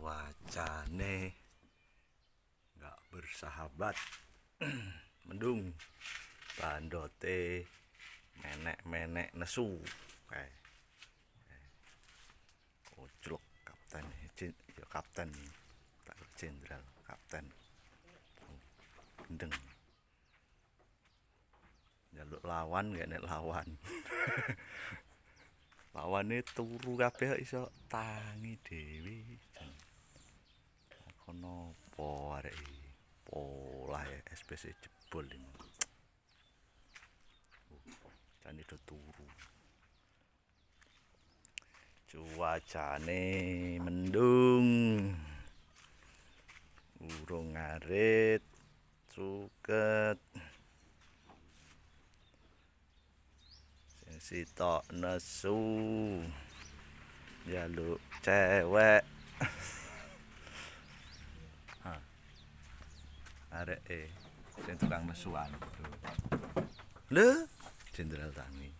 cuacane nggak bersahabat. Mendung, bandote menek-menek nesu kayak koclok kapten ya kapten tak jenderal kapten gendeng jaluk lawan gak nek lawan. Lawane turu kabeh iso tangi dhewe jan. Kono apa arek pola SPC jebol ini. Jane do turu. Cuacane mendung. Urung ngarit, suket. Sing sitok nesu. Jaluk cewek. Arek sing tukang nesuan. Lho, Jenderal Tani.